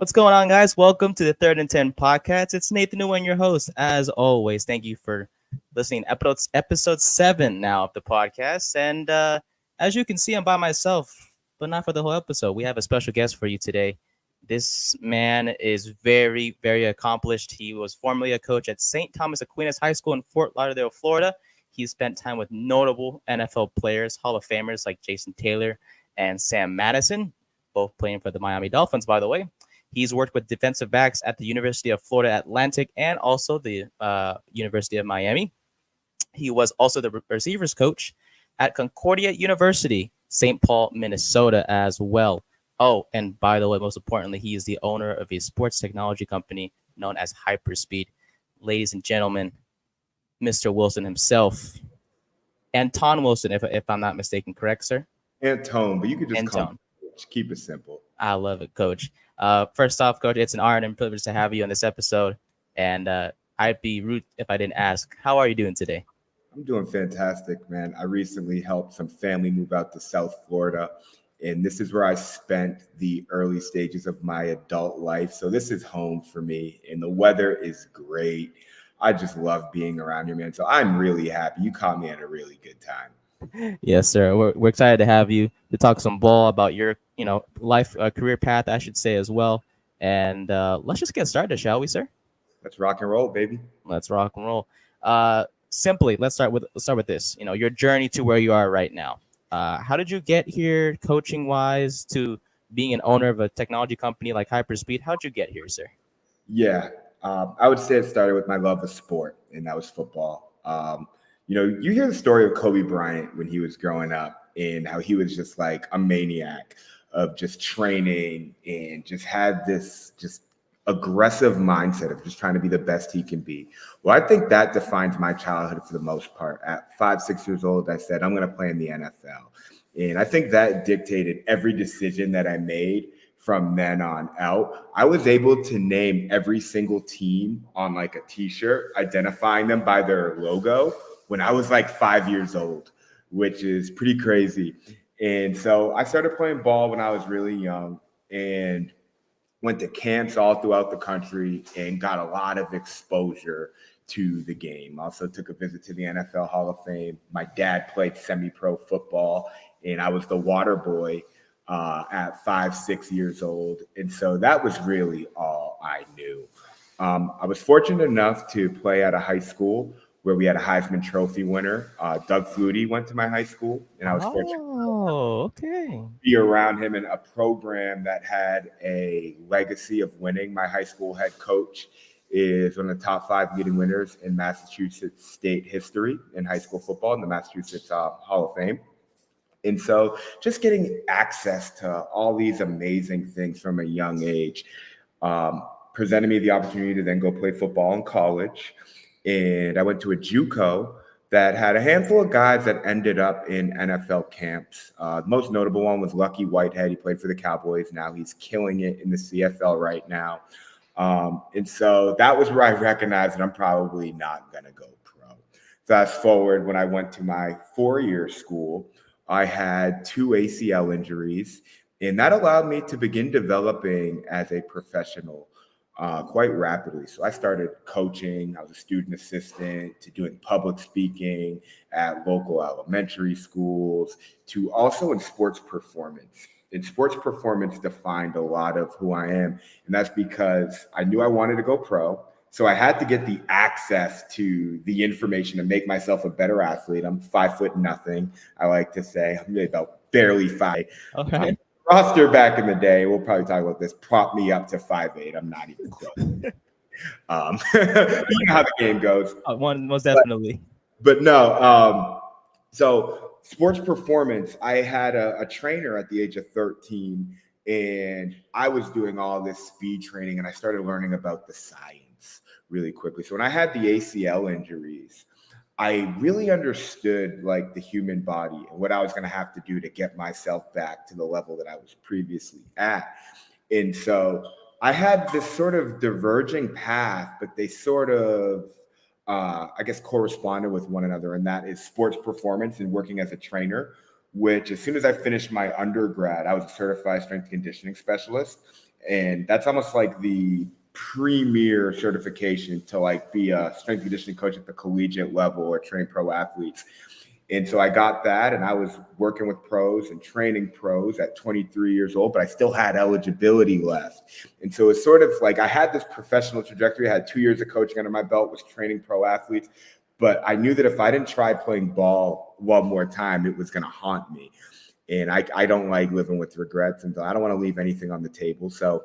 What's going on, guys? Welcome to the Third and 10 podcast. It's Nathan Nguyen, your host. As always, thank you for listening. Episode 7 now of the podcast. And as you can see, I'm by myself, but not for the whole episode. We have a special guest for you today. This man is very, very accomplished. He was formerly a coach at St. Thomas Aquinas High School in Fort Lauderdale, Florida. He spent time with notable NFL players, Hall of Famers like Jason Taylor and Sam Madison, both playing for the Miami Dolphins, by the way. He's worked with defensive backs at the University of Florida Atlantic and also the University of Miami. He was also the receivers coach at Concordia University, St. Paul, Minnesota as well. Oh, and by the way, most importantly, he is the owner of a sports technology company known as HyperSpeed. Ladies and gentlemen, Mr. Wilson himself, Antone Wilson, if I'm not mistaken, correct, sir? Antone, but you could just call him Coach. Keep it simple. I love it, Coach. First off, Coach, it's an honor and privilege to have you on this episode. And I'd be rude if I didn't ask, how are you doing today? I'm doing fantastic, man. I recently helped some family move out to South Florida, and this is where I spent the early stages of my adult life. So this is home for me, and the weather is great. I just love being around here, man. So I'm really happy. You caught me at a really good time. Yes, sir. We're excited to have you to talk some ball about your, life, career path, I should say as well. And let's just get started, shall we, sir? Let's rock and roll, baby. Let's rock and roll. Simply, let's start with this. Your journey to where you are right now. How did you get here, coaching wise, to being an owner of a technology company like HyperSpeed? How'd you get here, sir? Yeah, I would say it started with my love of sport, and that was football. You hear the story of Kobe Bryant when he was growing up and how he was just like a maniac of just training and just had this just aggressive mindset of just trying to be the best he can be. Well, I think that defines my childhood for the most part. At 5-6 years old, I said, I'm going to play in the NFL. And I think that dictated every decision that I made from then on out. I was able to name every single team on like a t-shirt, identifying them by their logo when I was like 5 years old, which is pretty crazy. And so I started playing ball when I was really young and went to camps all throughout the country and got a lot of exposure to the game. Also took a visit to the NFL Hall of Fame. My dad played semi-pro football, and I was the water boy at 5-6 years old. And so that was really all I knew. I was fortunate enough to play at a high school where we had a Heisman Trophy winner. Doug Flutie went to my high school, and I was fortunate to be around him in a program that had a legacy of winning. My high school head coach is one of the top 5 leading winners in Massachusetts state history in high school football in the Massachusetts Hall of Fame. And so just getting access to all these amazing things from a young age presented me the opportunity to then go play football in college. And I went to a JUCO that had a handful of guys that ended up in NFL camps. The most notable one was Lucky Whitehead. He played for the Cowboys. Now he's killing it in the CFL right now. And so that was where I recognized that I'm probably not going to go pro. Fast forward, when I went to my 4-year school, I had 2 ACL injuries, and that allowed me to begin developing as a professional quite rapidly. So I started coaching. I was a student assistant to doing public speaking at local elementary schools to also in sports performance. And sports performance defined a lot of who I am. And that's because I knew I wanted to go pro. So I had to get the access to the information to make myself a better athlete. I'm 5'0". I like to say I'm really about barely 5. Okay. Roster back in the day, we'll probably talk about this, propped me up to 5'8". I'm not even close. You know how the game goes. Most definitely. But no, so sports performance, I had a trainer at the age of 13, and I was doing all this speed training, and I started learning about the science really quickly. So when I had the ACL injuries, I really understood like the human body and what I was going to have to do to get myself back to the level that I was previously at. And so I had this sort of diverging path, but they sort of, corresponded with one another. And that is sports performance and working as a trainer, which as soon as I finished my undergrad, I was a certified strength and conditioning specialist. And that's almost like the premier certification to like be a strength and conditioning coach at the collegiate level or train pro athletes. And so I got that, and I was working with pros and training pros at 23 years old, but I still had eligibility left. And so it's sort of like I had this professional trajectory. I had 2 years of coaching under my belt, was training pro athletes, but I knew that if I didn't try playing ball one more time, it was going to haunt me. And I don't like living with regrets, and I don't want to leave anything on the table. So,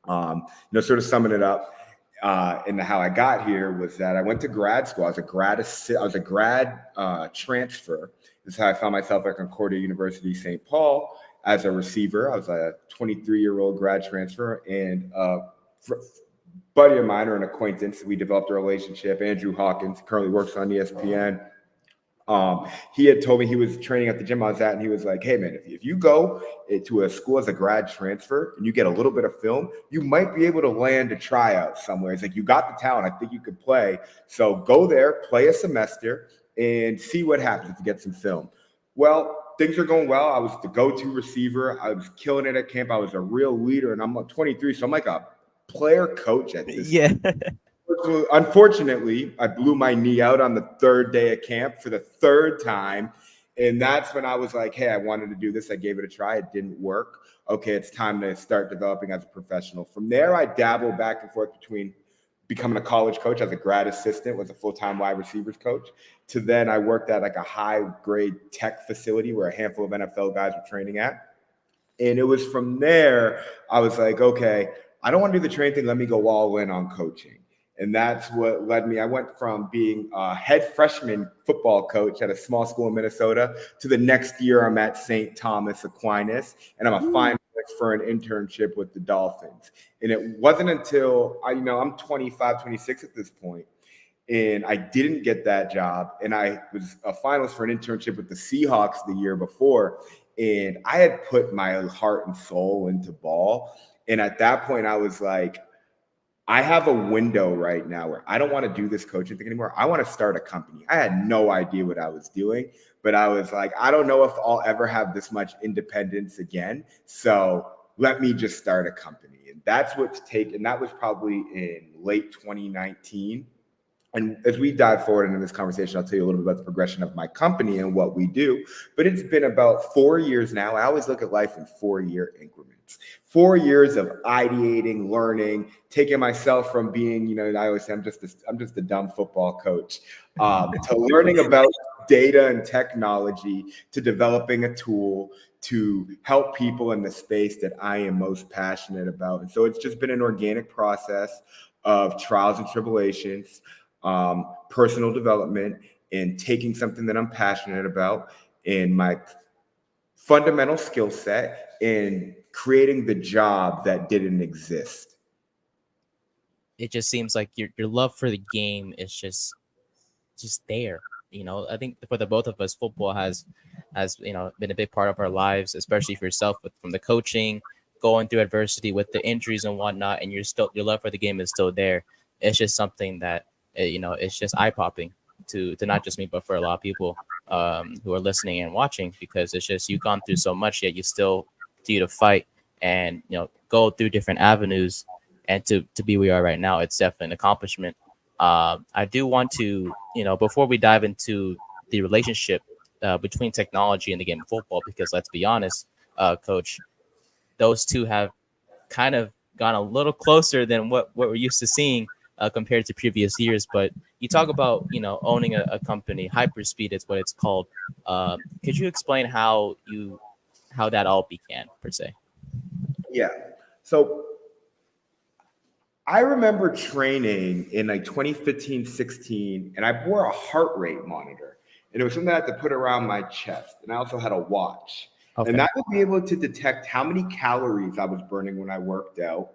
sort of summing it up, and how I got here was that I went to grad school. I was a grad transfer. This is how I found myself at Concordia University, St. Paul, as a receiver. I was a 23-year-old grad transfer, and buddy of mine or an acquaintance, we developed a relationship. Andrew Hawkins currently works on ESPN. He had told me he was training at the gym I was at, and he was like, hey man, if you go to a school as a grad transfer and you get a little bit of film, you might be able to land a tryout somewhere. It's like, you got the talent. I think you could play. So go there, play a semester, and see what happens if you get some film. Well, things are going well. I was the go-to receiver. I was killing it at camp. I was a real leader, and I'm 23, so I'm like a player coach at this Yeah. Unfortunately, I blew my knee out on the third day of camp for the third time. And that's when I was like, hey, I wanted to do this. I gave it a try. It didn't work. Okay, it's time to start developing as a professional. From there, I dabbled back and forth between becoming a college coach as a grad assistant, was a full-time wide receivers coach, to then I worked at like a high-grade tech facility where a handful of NFL guys were training at. And it was from there, I was like, okay, I don't want to do the train thing. Let me go all in on coaching. And that's what led me. I went from being a head freshman football coach at a small school in Minnesota to the next year I'm at St. Thomas Aquinas, and I'm a finalist for an internship with the Dolphins. And it wasn't until I'm 25, 26 at this point, and I didn't get that job. And I was a finalist for an internship with the Seahawks the year before. And I had put my heart and soul into ball. And at that point, I was like, I have a window right now where I don't want to do this coaching thing anymore. I want to start a company. I had no idea what I was doing, but I was like, I don't know if I'll ever have this much independence again. So let me just start a company. And that's what's taken. That was probably in late 2019. And as we dive forward into this conversation, I'll tell you a little bit about the progression of my company and what we do. But it's been about 4 years now. I always look at life in 4-year increments. 4 years of ideating, learning, taking myself from being, I always say I'm just a dumb football coach, to learning about data and technology, to developing a tool to help people in the space that I am most passionate about. And so it's just been an organic process of trials and tribulations, personal development, and taking something that I'm passionate about and my fundamental skill set and creating the job that didn't exist. It just seems like your love for the game is just there. I think for the both of us, football has been a big part of our lives, especially for yourself from the coaching, going through adversity with the injuries and whatnot, and your love for the game is still there. It's just something that it's just eye popping to not just me, but for a lot of people who are listening and watching, because it's just you've gone through so much, yet you still continue to fight and go through different avenues, and to be where you are right now, it's definitely an accomplishment. I do want to, before we dive into the relationship between technology and the game of football, because let's be honest, Coach, those two have kind of gone a little closer than what we're used to seeing compared to previous years. But you talk about, owning a company, HyperSpeed is what it's called. Could you explain how that all began, per se? Yeah. So I remember training in like 2015, 16, and I wore a heart rate monitor. And it was something I had to put around my chest. And I also had a watch. Okay. And that would be able to detect how many calories I was burning when I worked out.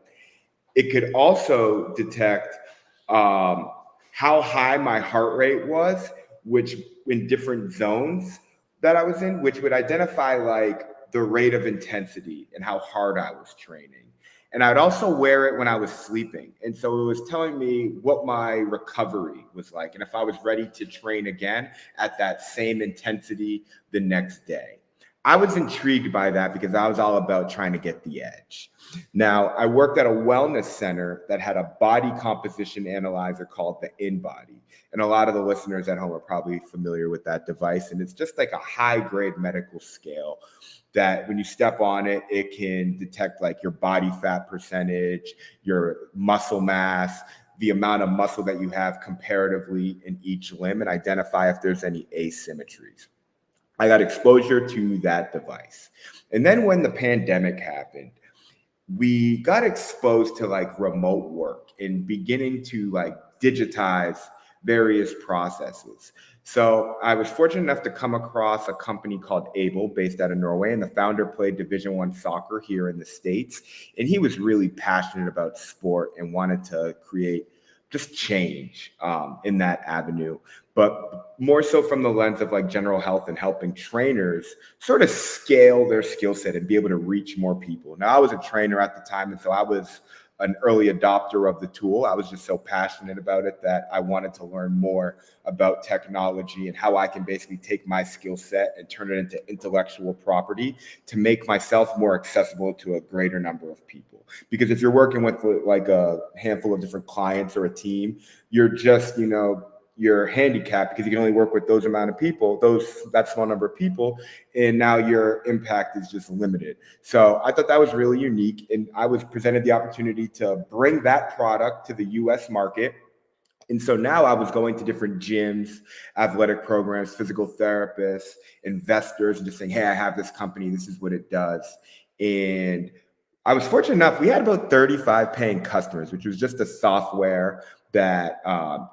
It could also detect how high my heart rate was, which in different zones that I was in, which would identify like the rate of intensity and how hard I was training. And I'd also wear it when I was sleeping. And so it was telling me what my recovery was like, and if I was ready to train again at that same intensity the next day. I was intrigued by that because I was all about trying to get the edge. Now, I worked at a wellness center that had a body composition analyzer called the InBody. And a lot of the listeners at home are probably familiar with that device. And it's just like a high grade medical scale that when you step on it, it can detect like your body fat percentage, your muscle mass, the amount of muscle that you have comparatively in each limb, and identify if there's any asymmetries. I got exposure to that device. And then when the pandemic happened, we got exposed to like remote work and beginning to like digitize various processes. So I was fortunate enough to come across a company called Able based out of Norway, and the founder played Division I soccer here in the States. And he was really passionate about sport and wanted to create just change in that avenue, but more so from the lens of like general health and helping trainers sort of scale their skill set and be able to reach more people. Now, I was a trainer at the time, and so I was an early adopter of the tool. I was just so passionate about it that I wanted to learn more about technology and how I can basically take my skill set and turn it into intellectual property to make myself more accessible to a greater number of people. Because if you're working with like a handful of different clients or a team, you're just, you're handicapped because you can only work with those amount of people, that small number of people, and now your impact is just limited. So I thought that was really unique, and I was presented the opportunity to bring that product to the US market. And so now I was going to different gyms, athletic programs, physical therapists, investors, and just saying, hey, I have this company, this is what it does. And I was fortunate enough, we had about 35 paying customers, which was just a software that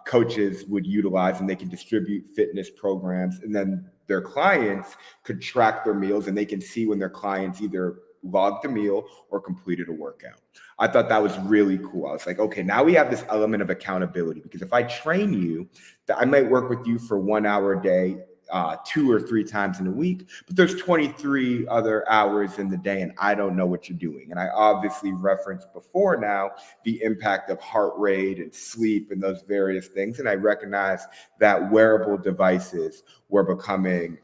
coaches would utilize, and they can distribute fitness programs. And then their clients could track their meals, and they can see when their clients either logged a meal or completed a workout. I thought that was really cool. I was like, okay, now we have this element of accountability, because if I train you, that I might work with you for 1 hour a day, 2 or 3 times in a week, but there's 23 other hours in the day and I don't know what you're doing. And I obviously referenced before now the impact of heart rate and sleep and those various things. And I recognized that wearable devices were becoming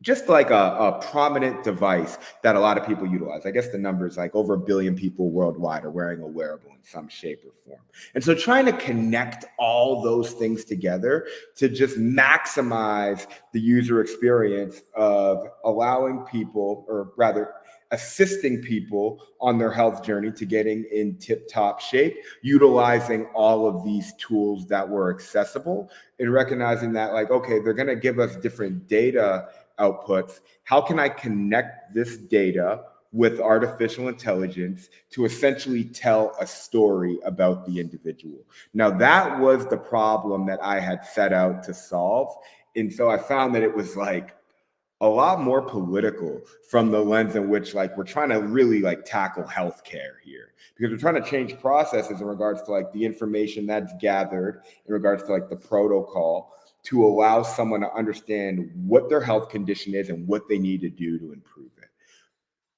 just like a prominent device that a lot of people utilize. I guess the number is like over 1 billion people worldwide are wearing a wearable in some shape or form. And so trying to connect all those things together to just maximize the user experience of allowing people, or rather assisting people on their health journey to getting in tip-top shape, utilizing all of these tools that were accessible, and recognizing that like, okay, they're going to give us different data outputs. How can I connect this data with artificial intelligence to essentially tell a story about the individual? Now, that was the problem that I had set out to solve. And so I found that it was like a lot more political from the lens in which like we're trying to really like tackle healthcare here, because we're trying to change processes in regards to like the information that's gathered in regards to like the protocol, to allow someone to understand what their health condition is and what they need to do to improve it.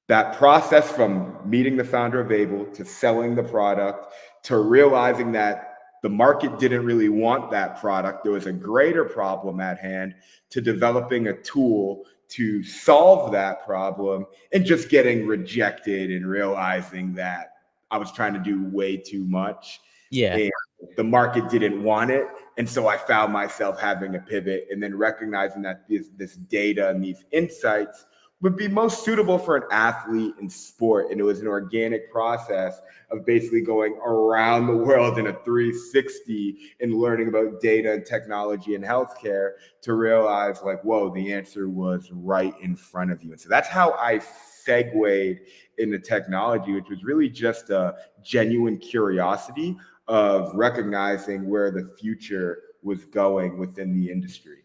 That process from meeting the founder of Able to selling the product to realizing that the market didn't really want that product, there was a greater problem at hand, to developing a tool to solve that problem, and just getting rejected and realizing that I was trying to do way too much. Yeah. And the market didn't want it. And so I found myself having to pivot, and then recognizing that this data and these insights would be most suitable for an athlete in sport. And it was an organic process of basically going around the world in a 360 and learning about data and technology and healthcare to realize like, whoa, the answer was right in front of you. And so that's how I segued into technology, which was really just a genuine curiosity of recognizing where the future was going within the industry.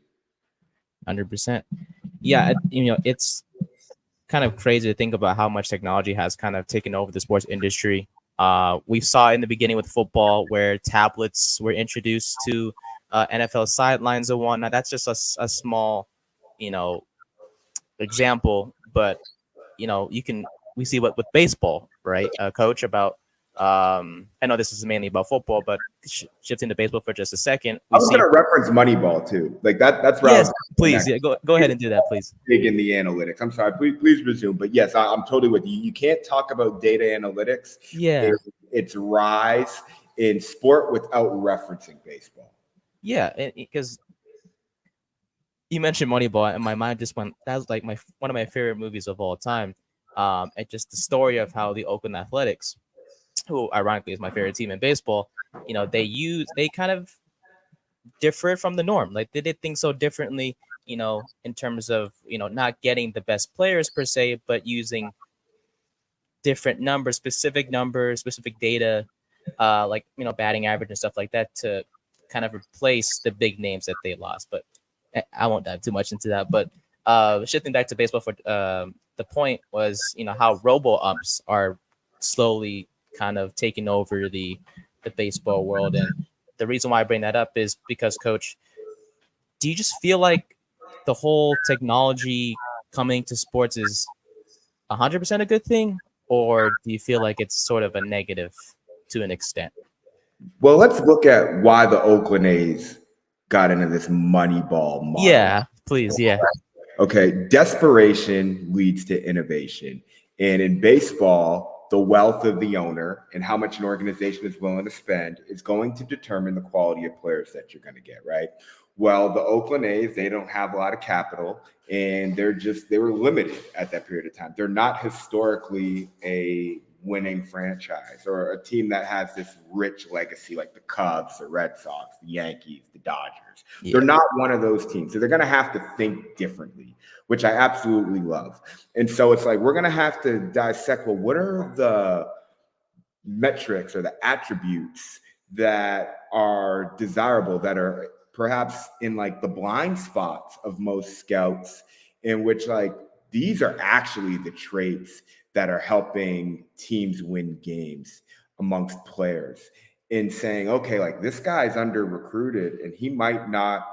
100%. Yeah, it's kind of crazy to think about how much technology has kind of taken over the sports industry. We saw in the beginning with football where tablets were introduced to NFL sidelines and whatnot. That's just a small, example. But we see what with baseball, right, coach, about I know this is mainly about football, but shifting to baseball for just a second, I we was see. going to reference Moneyball too. Like that's where I Yes, was going please. next. Yeah, go ahead and do that, please. Big in the analytics. I'm sorry. Please resume. But yes, I'm totally with you. You can't talk about data analytics, Yeah, its rise in sport without referencing baseball. yeah, because you mentioned Moneyball, and my mind just went. That was like my one of my favorite movies of all time. And just the story of how the Oakland Athletics, who ironically is my favorite team in baseball, they kind of differed from the norm. Like they did things so differently, in terms of not getting the best players per se, but using different numbers, specific data, like batting average and stuff like that to kind of replace the big names that they lost. But I won't dive too much into that. But shifting back to baseball, for the point was how robo umps are slowly kind of taking over the baseball world. And the reason why I bring that up is because, Coach, do you just feel like the whole technology coming to sports is 100% a good thing, or do you feel like it's sort of a negative to an extent? Well, let's look at why the Oakland A's got into this Moneyball model. Yeah, please. Yeah. Okay, desperation leads to innovation. And in baseball, the wealth of the owner and how much an organization is willing to spend is going to determine the quality of players that you're going to get, right? Well, the Oakland A's, they don't have a lot of capital and they were limited at that period of time. They're not historically a winning franchise or a team that has this rich legacy like the Cubs, the Red Sox, the Yankees, the Dodgers. They're Yeah. not one of those teams. So they're going to have to think differently, which I absolutely love. And so it's like we're going to have to dissect, well, what are the metrics or the attributes that are desirable, that are perhaps in like the blind spots of most scouts, in which like these are actually the traits that are helping teams win games amongst players, in saying, okay, like this guy's under recruited and he might not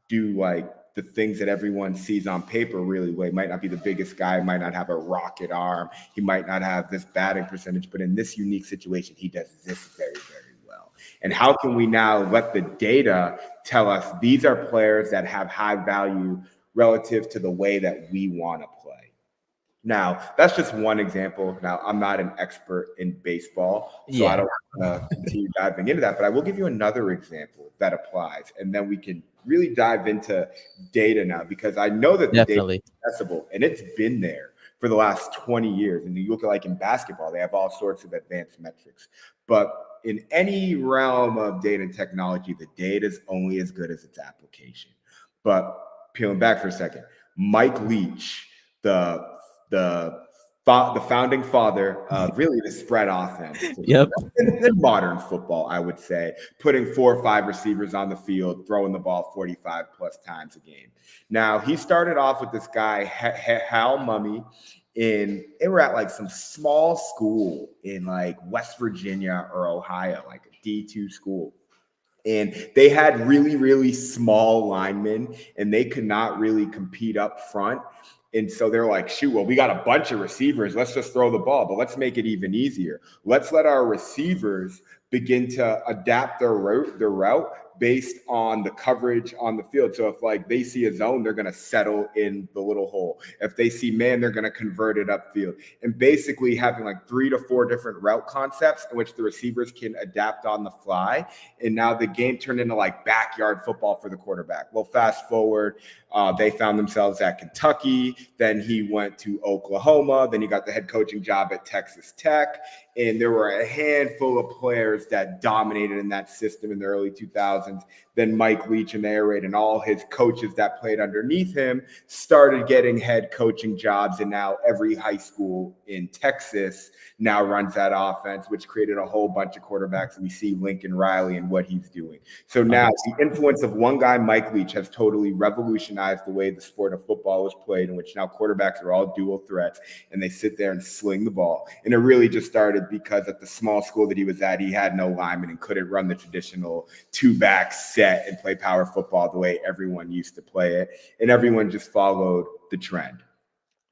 do like the things that everyone sees on paper really well. He might not be the biggest guy, might not have a rocket arm, he might not have this batting percentage, but in this unique situation, he does this very, very well. And how can we now let the data tell us these are players that have high value relative to the way that we want to play? Now, that's just one example. Now, I'm not an expert in baseball, so I Yeah, don't want to continue diving into that, but I will give you another example that applies, and then we can really dive into data now, because I know that the data definitely. is accessible, and it's been there for the last 20 years. And you look at like in basketball, they have all sorts of advanced metrics. But in any realm of data and technology, the data is only as good as its application. But peeling back for a second, Mike Leach, the the founding father of really the spread offense Yep. in modern football, I would say, putting 4 or 5 receivers on the field, throwing the ball 45 plus times a game. Now, he started off with this guy, Hal Mummy, they were at like some small school in like West Virginia or Ohio, like a D2 school. And they had really, really small linemen, and they could not really compete up front. And so they're like, shoot, well, we got a bunch of receivers. Let's just throw the ball, but let's make it even easier. Let's let our receivers begin to adapt their route based on the coverage on the field. So if like they see a zone, they're going to settle in the little hole. If they see man, they're going to convert it upfield. And basically having like 3 to 4 different route concepts in which the receivers can adapt on the fly. And now the game turned into like backyard football for the quarterback. Well, fast forward, they found themselves at Kentucky. Then he went to Oklahoma. Then he got the head coaching job at Texas Tech. And there were a handful of players that dominated in that system in the early 2000s. Then Mike Leach and the air raid and all his coaches that played underneath him started getting head coaching jobs. And now every high school in Texas now runs that offense, which created a whole bunch of quarterbacks. And we see Lincoln Riley and what he's doing. So now the influence of one guy, Mike Leach, has totally revolutionized the way the sport of football is played, in which now quarterbacks are all dual threats and they sit there and sling the ball. And it really just started because at the small school that he was at, he had no linemen and couldn't run the traditional 2-back set and play power football the way everyone used to play it. And everyone just followed the trend.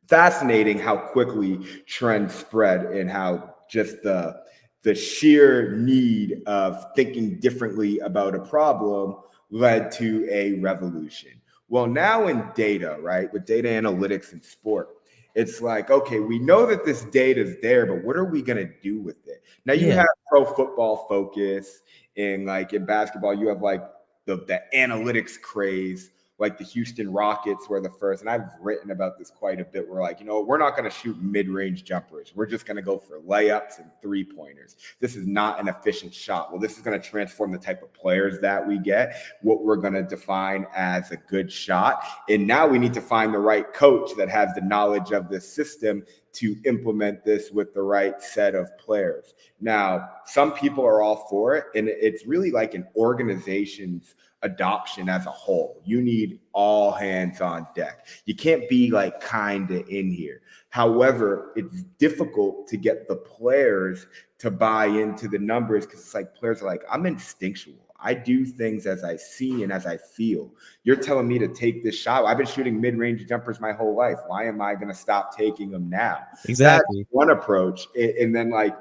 Fascinating how quickly trends spread and how just the the sheer need of thinking differently about a problem led to a revolution. Well, now in data, right, with data analytics in sport, it's like, okay, we know that this data is there, but what are we going to do with it? Now you Yeah. have pro football focus, and like in basketball, you have like the analytics craze, like the Houston Rockets were the first. And I've written about this quite a bit. We're like, we're not going to shoot mid-range jumpers. We're just going to go for layups and three-pointers. This is not an efficient shot. Well, this is going to transform the type of players that we get, what we're going to define as a good shot. And now we need to find the right coach that has the knowledge of this system to implement this with the right set of players. Now, some people are all for it, and it's really like an organization's adoption as a whole. You need all hands on deck. You can't be like kind of in here. However, it's difficult to get the players to buy into the numbers because it's like players are like, I'm instinctual. I do things as I see and as I feel. You're telling me to take this shot. I've been shooting mid-range jumpers my whole life. Why am I going to stop taking them now? Exactly. That's one approach. And then like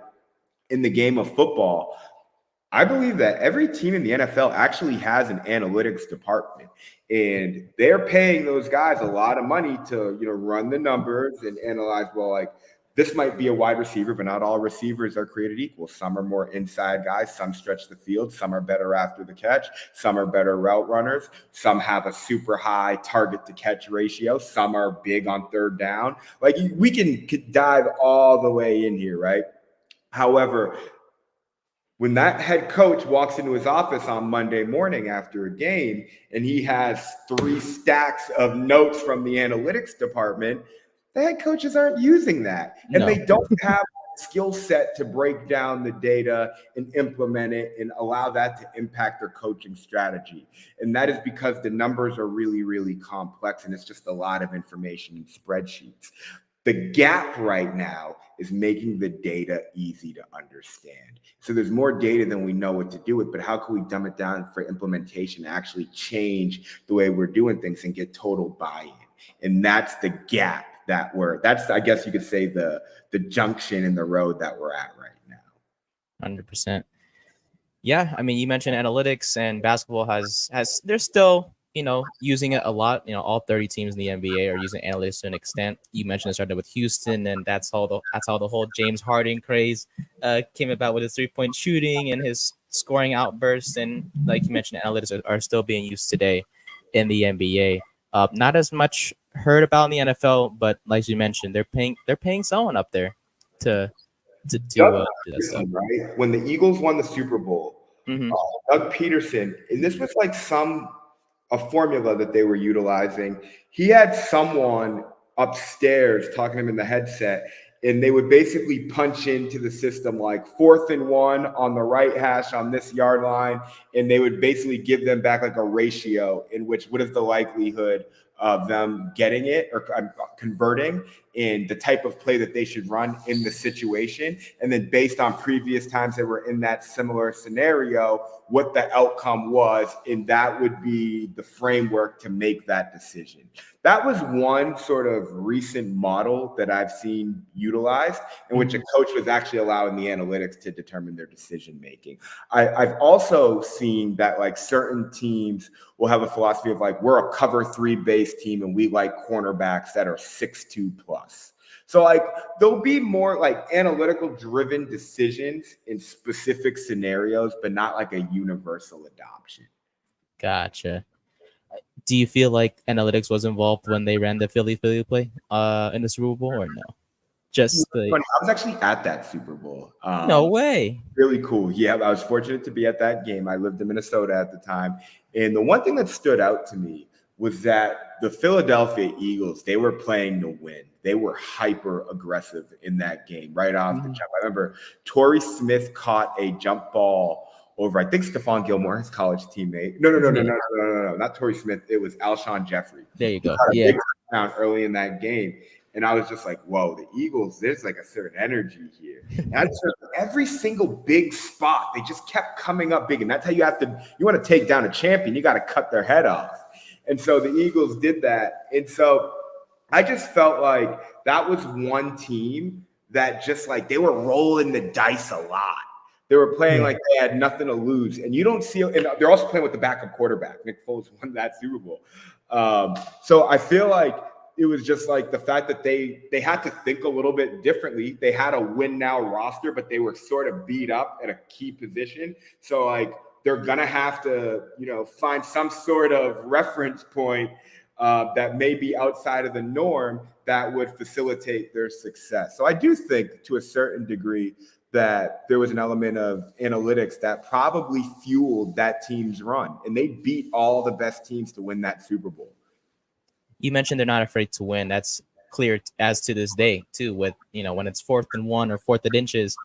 in the game of football, I believe that every team in the NFL actually has an analytics department, and they're paying those guys a lot of money to, run the numbers and analyze, well, like this might be a wide receiver, but not all receivers are created equal. Some are more inside guys, some stretch the field, some are better after the catch, some are better route runners, some have a super high target to catch ratio, some are big on third down. Like we can dive all the way in here, right? However, when that head coach walks into his office on Monday morning after a game and he has 3 stacks of notes from the analytics department, the head coaches aren't using that. And they don't have the skill set to break down the data and implement it and allow that to impact their coaching strategy. And that is because the numbers are really, really complex and it's just a lot of information in spreadsheets. The gap right now is making the data easy to understand. So there's more data than we know what to do with, but how can we dumb it down for implementation, actually change the way we're doing things and get total buy-in? And that's the gap that's, I guess you could say, the junction in the road that we're at right now. 100%. Yeah, I mean, you mentioned analytics, and basketball has they're still using it a lot. All 30 teams in the NBA are using analytics to an extent. You mentioned it started with Houston, and that's how the whole James Harden craze came about with his 3-point shooting and his scoring outbursts. And like you mentioned, analytics are still being used today in the NBA. Not as much heard about in the NFL, but like you mentioned, they're paying someone up there to do that stuff. Right? When the Eagles won the Super Bowl, Doug Peterson, and this was like a formula that they were utilizing. He had someone upstairs talking to him in the headset, and they would basically punch into the system like 4th and 1 on the right hash on this yard line, and they would basically give them back like a ratio in which what is the likelihood of them getting it or converting and the type of play that they should run in the situation. And then based on previous times they were in that similar scenario, what the outcome was, and that would be the framework to make that decision. That was one sort of recent model that I've seen utilized in which a coach was actually allowing the analytics to determine their decision making. I've also seen that like certain teams will have a philosophy of like, we're a cover 3 base team and we like cornerbacks that are 6'2 plus. So like there'll be more like analytical driven decisions in specific scenarios, but not like a universal adoption. Gotcha. Do you feel like analytics was involved when they ran the Philly play in the Super Bowl, or no? Just the I was actually at that Super Bowl. No way. Really cool. Yeah, I was fortunate to be at that game. I lived in Minnesota at the time. And the one thing that stood out to me was that the Philadelphia Eagles, they were playing to win. They were hyper aggressive in that game right off the jump. I remember Torrey Smith caught a jump ball over, I think, Stephon Gilmore, his college teammate. No, not Torrey Smith. It was Alshon Jeffrey. There you go. He got a big touchdown early in that game. And I was just like, whoa, the Eagles, there's like a certain energy here. And I just every single big spot, they just kept coming up big. And that's how you want to take down a champion, you got to cut their head off. And so the Eagles did that. And so I just felt like that was one team that just like they were rolling the dice a lot. They were playing like they had nothing to lose, and you don't see. And they're also playing with the backup quarterback. Nick Foles won that Super Bowl. So I feel like it was just like the fact that they had to think a little bit differently. They had a win now roster, but they were sort of beat up at a key position. So like they're gonna have to, find some sort of reference point that may be outside of the norm that would facilitate their success. So I do think, to a certain degree, that there was an element of analytics that probably fueled that team's run, and they beat all the best teams to win that Super Bowl. You mentioned they're not afraid to win. That's clear as to this day too. With when it's 4th and 1 or 4th and inches,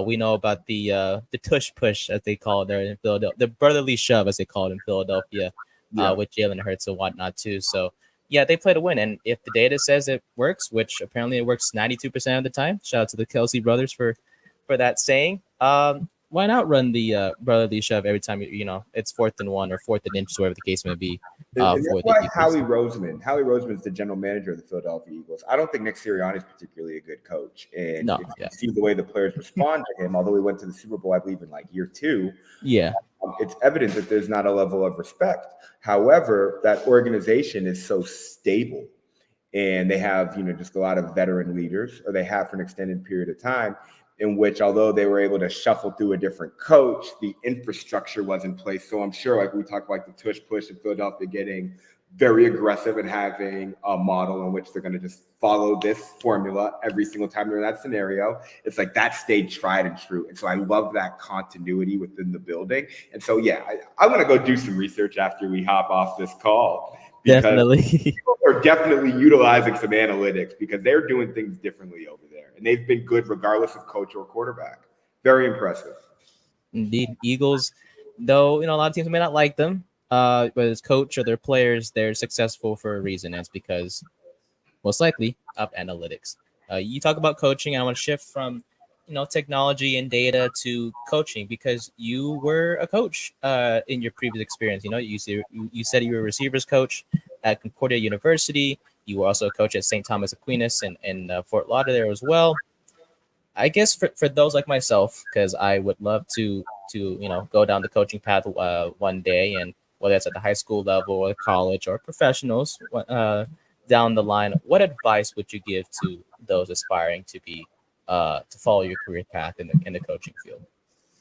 we know about the tush push, as they call it there in Philadelphia, the brotherly shove as they call it in Philadelphia, with Jalen Hurts and whatnot too. So yeah, they play to win, and if the data says it works, which apparently it works 92% of the time, shout out to the Kelsey brothers for that saying. Why not run the brotherly shove every time it's 4th and 1 or 4th and inches, whatever the case may be? And that's why Howie Roseman is the general manager of the Philadelphia Eagles. I don't think Nick Sirianni is particularly a good coach, and you see the way the players respond to him. Although he went to the Super Bowl, I believe, in like year 2. Yeah, it's evident that there's not a level of respect. However, that organization is so stable, and they have just a lot of veteran leaders, or they have for an extended period of time, in which, although they were able to shuffle through a different coach, the infrastructure was in place. So I'm sure, like we talked about, the tush push in Philadelphia getting very aggressive and having a model in which they're going to just follow this formula every single time they're in that scenario. It's like that stayed tried and true. And so I love that continuity within the building. And so, yeah, I'm going to go do some research after we hop off this call. Definitely. People are definitely utilizing some analytics because they're doing things differently over there. And they've been good regardless of coach or quarterback. Very impressive. Indeed. Eagles, though, a lot of teams may not like them, whether it's coach or their players, they're successful for a reason. It's because, most likely, of analytics. You talk about coaching, and I want to shift from technology and data to coaching, because you were a coach in your previous experience. You said you were a receivers coach at Concordia University. You were also a coach at St. Thomas Aquinas in Fort Lauderdale as well. I guess for those like myself, because I would love to go down the coaching path one day, and whether it's at the high school level or college or professionals down the line, what advice would you give to those aspiring to be to follow your career path in the coaching field?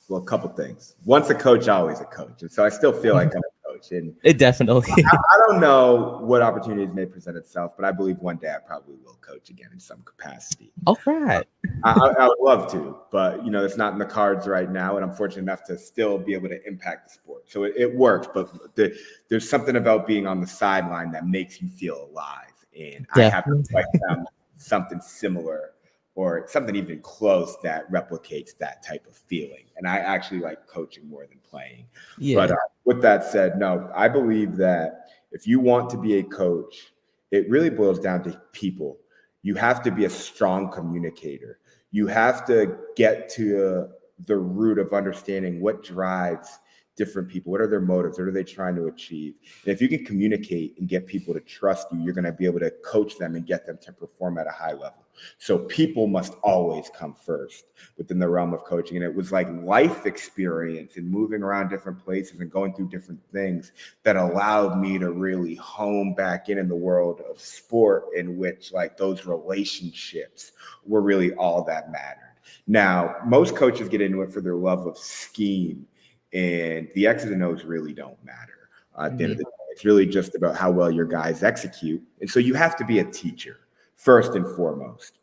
Well, a couple things. Once a coach, always a coach. And so I still feel like I'm a coach. And it definitely. I don't know what opportunities may present itself, but I believe one day I probably will coach again in some capacity. Oh, right. I would love to, but it's not in the cards right now. And I'm fortunate enough to still be able to impact the sport. So it works, but there's something about being on the sideline that makes you feel alive. And I have to found something similar, or something even close, that replicates that type of feeling. And I actually like coaching more than playing. Yeah. But with that said, no, I believe that if you want to be a coach, it really boils down to people. You have to be a strong communicator. You have to get to the root of understanding what drives different people. What are their motives? What are they trying to achieve? And if you can communicate and get people to trust you, you're going to be able to coach them and get them to perform at a high level. So people must always come first within the realm of coaching. And it was like life experience and moving around different places and going through different things that allowed me to really hone back in the world of sport, in which like those relationships were really all that mattered. Now, most coaches get into it for their love of scheme, and the X's and O's really don't matter. At the end of the day, it's really just about how well your guys execute. And so you have to be a teacher first and foremost.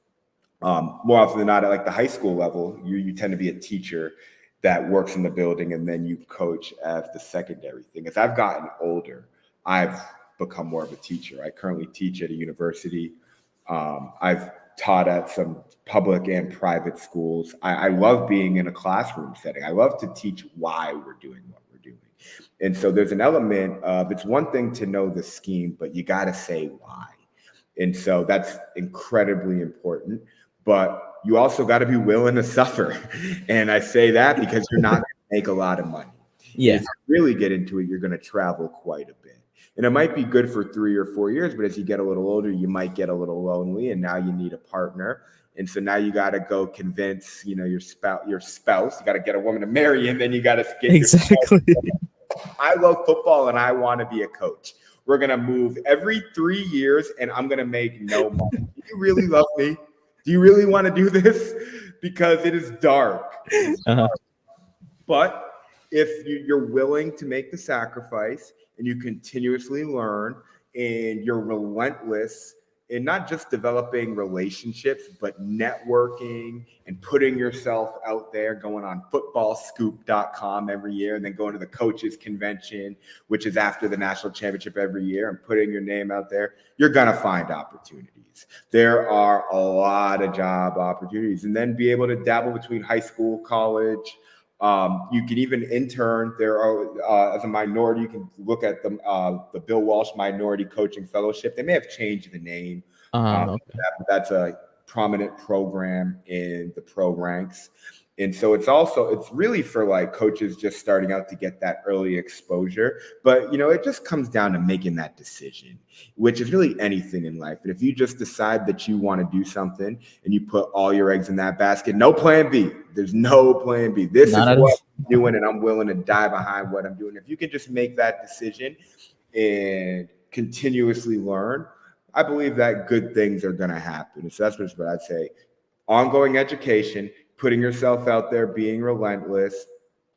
More often than not, at like the high school level, you tend to be a teacher that works in the building, and then you coach as the secondary thing. As I've gotten older, I've become more of a teacher. I currently teach at a university. I've taught at some public and private schools. I love being in a classroom setting. I love to teach why we're doing what we're doing. And so there's an element of, it's one thing to know the scheme, but you got to say why. And so that's incredibly important, but you also got to be willing to suffer. And I say that because you're not going to make a lot of money. Yeah. If you really get into it, you're going to travel quite a bit. And it might be good for 3 or 4 years, but as you get a little older, you might get a little lonely, and now you need a partner. And so now you got to go convince, your spouse, you got to get a woman to marry, and then you got to get Exactly. I love football and I want to be a coach. We're going to move every 3 years and I'm going to make no money. Do you really love me? Do you really want to do this? Because it is dark. But if you're willing to make the sacrifice and you continuously learn and you're relentless in not just developing relationships, but networking and putting yourself out there, going on footballscoop.com every year and then going to the coaches convention, which is after the national championship every year, and putting your name out there, you're going to find opportunities. There are a lot of job opportunities, and then be able to dabble between high school, college. You can even intern. There are, as a minority, you can look at the Bill Walsh Minority Coaching Fellowship. They may have changed the name. Okay. That's a prominent program in the pro ranks. And so it's really for like coaches just starting out to get that early exposure. But, it just comes down to making that decision, which is really anything in life. And if you just decide that you want to do something and you put all your eggs in that basket, no plan B, there's no plan B. This is what I'm doing and I'm willing to die behind what I'm doing. If you can just make that decision and continuously learn, I believe that good things are going to happen. So that's what I'd say. Ongoing education, putting yourself out there, being relentless,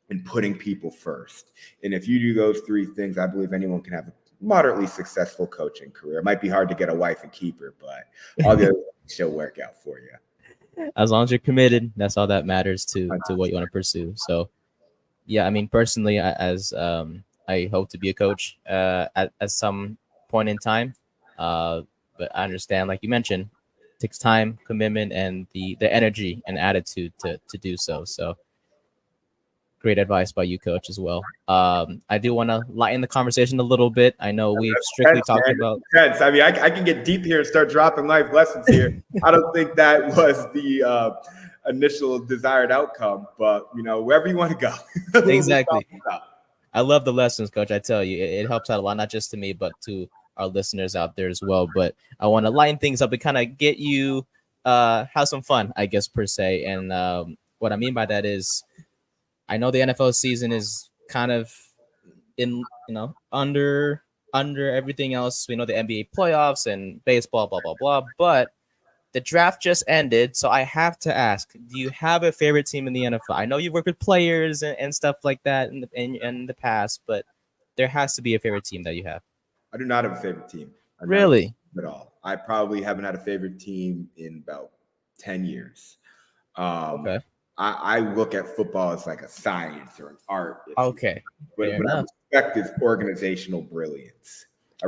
and putting people first. And if you do those three things, I believe anyone can have a moderately successful coaching career. It might be hard to get a wife and keep her, but all the other things she'll work out for you. As long as you're committed, that's all that matters to what you want to pursue. So, yeah, I mean, personally, as I hope to be a coach at some point in time. But I understand, like you mentioned, it takes time, commitment, and the energy and attitude to do so. So great advice by you, Coach, as well. I do want to lighten the conversation a little bit. I know we've strictly talked about. I mean, I can get deep here and start dropping life lessons here. I don't think that was the initial desired outcome, but wherever you want to go. Exactly. I love the lessons, Coach. I tell you, it helps out a lot, not just to me, but to our listeners out there as well. But I want to lighten things up and kind of get you have some fun, I guess, per se. And what I mean by that is, I know the NFL season is kind of in, under everything else. We know the NBA playoffs and baseball, blah, blah, blah. But the draft just ended. So I have to ask, do you have a favorite team in the NFL? I know you work with players and stuff like that in the past, but there has to be a favorite team that you have. I do not have a favorite team. Really? At all. I probably haven't had a favorite team in about 10 years. Okay. I look at football as like a science or an art. Okay. But I respect is organizational brilliance. I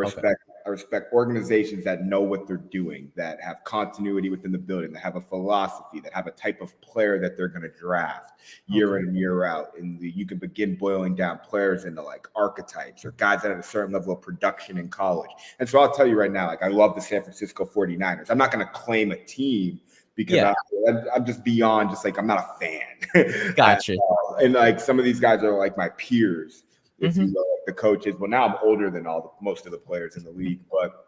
respect organizations that know what they're doing, that have continuity within the building, that have a philosophy, that have a type of player that they're going to draft year in and year out. And you can begin boiling down players into like archetypes or guys that have a certain level of production in college. And so I'll tell you right now, like I love the San Francisco 49ers. I'm not going to claim a team because I'm just beyond just like, I'm not a fan. Gotcha. And like some of these guys are like my peers. If you know, like the coaches. Well, now I'm older than most of the players in the league, but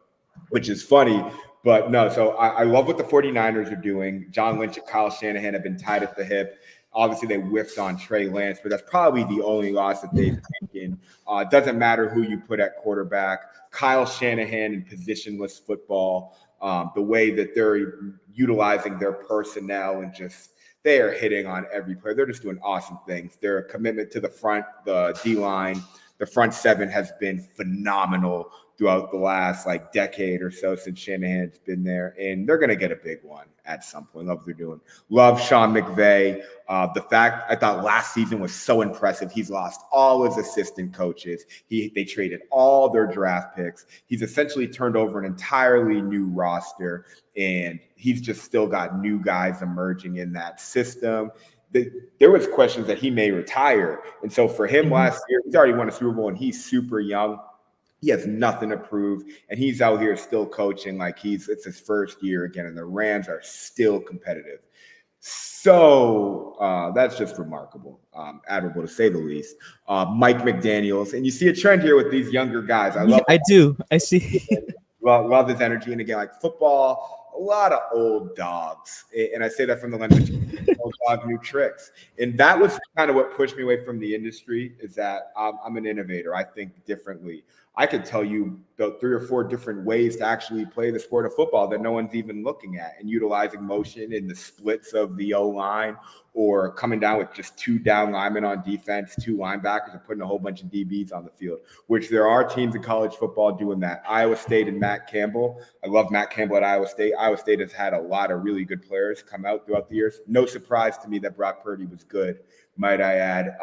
which is funny. But no, so I love what the 49ers are doing. John Lynch and Kyle Shanahan have been tied at the hip. Obviously, they whiffed on Trey Lance, but that's probably the only loss that they've taken. It doesn't matter who you put at quarterback. Kyle Shanahan in positionless football, the way that they're utilizing their personnel and just they are hitting on every player. They're just doing awesome things. Their commitment to the front, the D-line, the front seven has been phenomenal throughout the last like decade or so since Shanahan's been there. And they're going to get a big one at some point. Love what they're doing. Love Sean McVay. The fact I thought last season was so impressive. He's lost all his assistant coaches. They traded all their draft picks. He's essentially turned over an entirely new roster, and he's just still got new guys emerging in that system. There was questions that he may retire. And so for him last year, he's already won a Super Bowl and he's super young. He has nothing to prove, and he's out here still coaching like it's his first year again, and the Rams are still competitive. So that's just remarkable, admirable to say the least. Mike McDaniels, and you see a trend here with these younger guys. I see. Love his energy, and again, like football, a lot of old dogs. And I say that from the lens of old dog, new tricks. And that was kind of what pushed me away from the industry, is that I'm an innovator. I think differently. I could tell you about 3 or 4 different ways to actually play the sport of football that no one's even looking at, and utilizing motion in the splits of the O line, or coming down with just 2 down linemen on defense, 2 linebackers, and putting a whole bunch of DBs on the field, which there are teams in college football doing that. Iowa State and Matt Campbell. I love Matt Campbell at Iowa State. Iowa State has had a lot of really good players come out throughout the years. No surprise to me that Brock Purdy was good, might I add.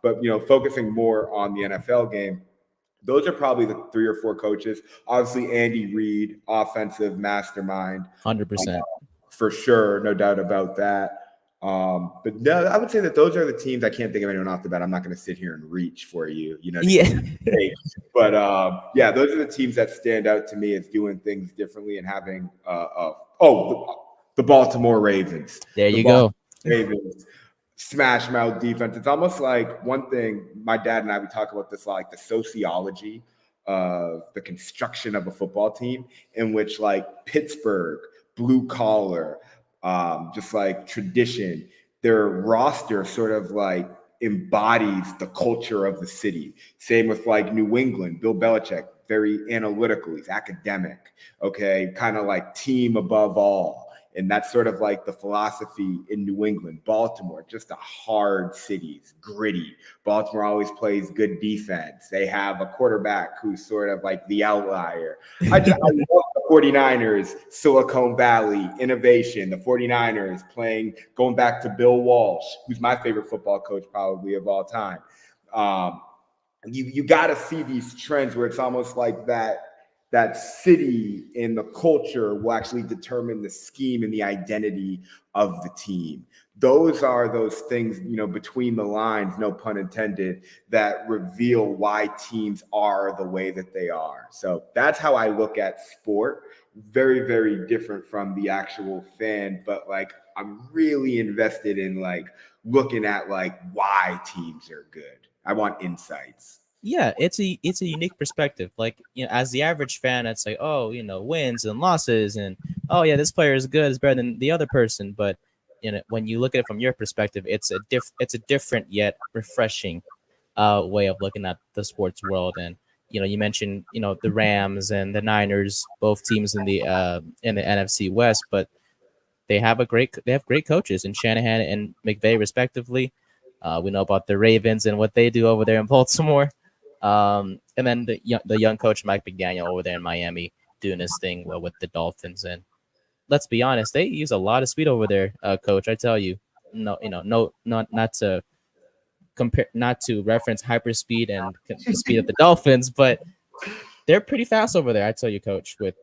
But, focusing more on the NFL game, those are probably the 3 or 4 coaches. Obviously, Andy Reid, offensive mastermind. 100%. For sure, no doubt about that. But no, I would say that those are the teams. I can't think of anyone off the bat. I'm not going to sit here and reach for you, Yeah. But those are the teams that stand out to me as doing things differently and having the Baltimore Ravens. There you go. Ravens. Smash mouth defense. It's almost like one thing my dad and I, we talk about this a lot, like the sociology of the construction of a football team, in which like Pittsburgh, blue collar, just like tradition, their roster sort of like embodies the culture of the city. Same with like New England, Bill Belichick, very analytical, he's academic, okay, kind of like team above all. And that's sort of like the philosophy in New England. Baltimore, just a hard city, it's gritty. Baltimore always plays good defense. They have a quarterback who's sort of like the outlier. I love the 49ers, Silicon Valley, innovation. The 49ers going back to Bill Walsh, who's my favorite football coach probably of all time. You got to see these trends where it's almost like that city and the culture will actually determine the scheme and the identity of the team. Those are those things, between the lines, no pun intended, that reveal why teams are the way that they are. So that's how I look at sport. Very, very different from the actual fan, but like I'm really invested in like looking at like why teams are good. I want insights. Yeah, it's a unique perspective. Like, as the average fan, it's like, oh, wins and losses, and oh yeah, this player is good, is better than the other person. But when you look at it from your perspective, it's a different yet refreshing way of looking at the sports world. And you mentioned the Rams and the Niners, both teams in the NFC West, but they have great coaches in Shanahan and McVay respectively. We know about the Ravens and what they do over there in Baltimore. And then the young coach Mike McDaniel over there in Miami doing his thing with the Dolphins. And let's be honest, they use a lot of speed over there, coach. I tell you, not to compare, not to reference hyperspeed and the speed of the Dolphins, but they're pretty fast over there. I tell you, coach, with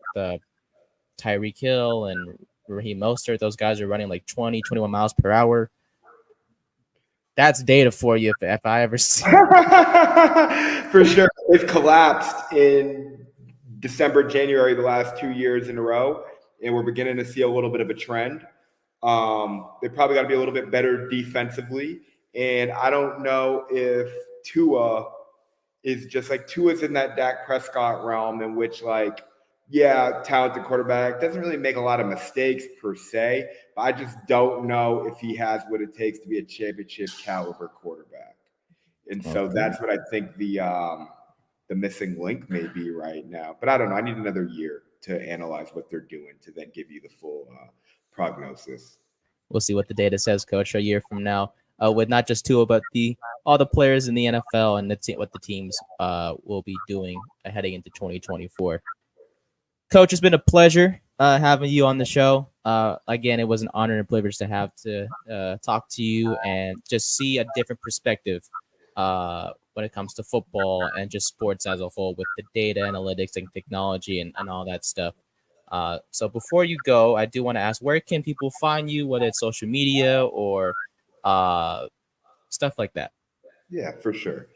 Tyreek Hill and Raheem Mostert, those guys are running like 20, 21 miles per hour. That's data for you if I ever see. For sure. They've collapsed in December, January, the last 2 years in a row, and we're beginning to see a little bit of a trend. They probably got to be a little bit better defensively, and I don't know if Tua's in that Dak Prescott realm in which talented quarterback, doesn't really make a lot of mistakes per se, but I just don't know if he has what it takes to be a championship caliber quarterback. And so that's what I think the missing link may be right now. But I don't know. I need another year to analyze what they're doing to then give you the full prognosis. We'll see what the data says, Coach, a year from now, with not just Tua, but all the players in the NFL and what the teams will be doing heading into 2024. Coach, it's been a pleasure having you on the show. Again, it was an honor and privilege to have to talk to you and just see a different perspective when it comes to football and just sports as a whole with the data analytics and technology and all that stuff. So before you go, I do want to ask, where can people find you, whether it's social media or stuff like that? Yeah, for sure.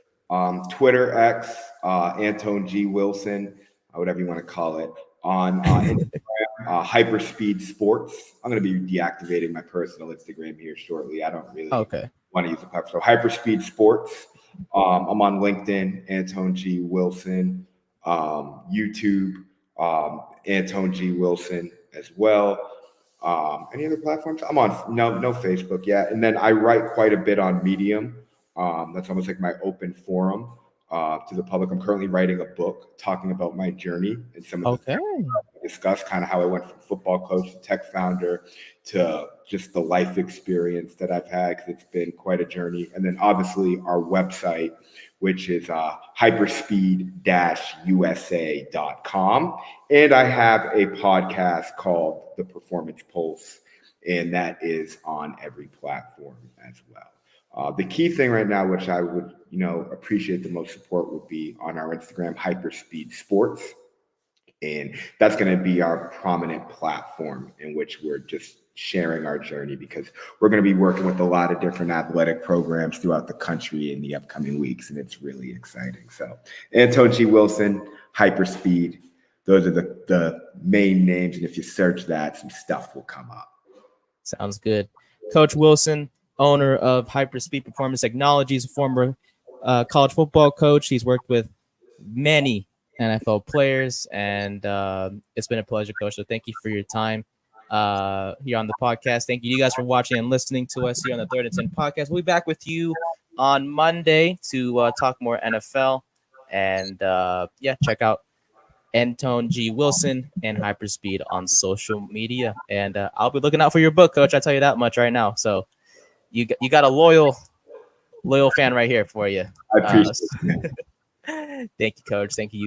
Twitter, X, Antone G. Wilson, whatever you want to call it. On Instagram, HyperSpeed Sports. I'm going to be deactivating my personal Instagram here shortly. I don't really want to use the platform. So HyperSpeed Sports. I'm on LinkedIn, Antone G. Wilson. YouTube, Antone G. Wilson as well. Any other platforms? I'm on no Facebook yet, and then I write quite a bit on Medium. That's almost like my open forum to the public. I'm currently writing a book talking about my journey and some of the Okay. things I discussed, kind of how I went from football coach to tech founder to just the life experience that I've had, because it's been quite a journey. And then obviously our website, which is hyperspeed-usa.com. And I have a podcast called The Performance Pulse, and that is on every platform as well. The key thing right now, which I would, appreciate the most support, would be on our Instagram, HyperSpeed Sports. And that's going to be our prominent platform in which we're just sharing our journey, because we're going to be working with a lot of different athletic programs throughout the country in the upcoming weeks. And it's really exciting. So Antone G. Wilson, Hyperspeed, those are the main names. And if you search that, some stuff will come up. Sounds good. Coach Wilson, owner of HyperSpeed Performance Technologies, a former college football coach. He's worked with many NFL players, and it's been a pleasure, Coach. So thank you for your time here on the podcast. Thank you guys for watching and listening to us here on the Third and 10 podcast. We'll be back with you on Monday to talk more NFL. And check out Antone G. Wilson and Hyperspeed on social media. And I'll be looking out for your book, Coach. I tell you that much right now. So you got a loyal fan right here for you. I appreciate it. Thank you, Coach. Thank you.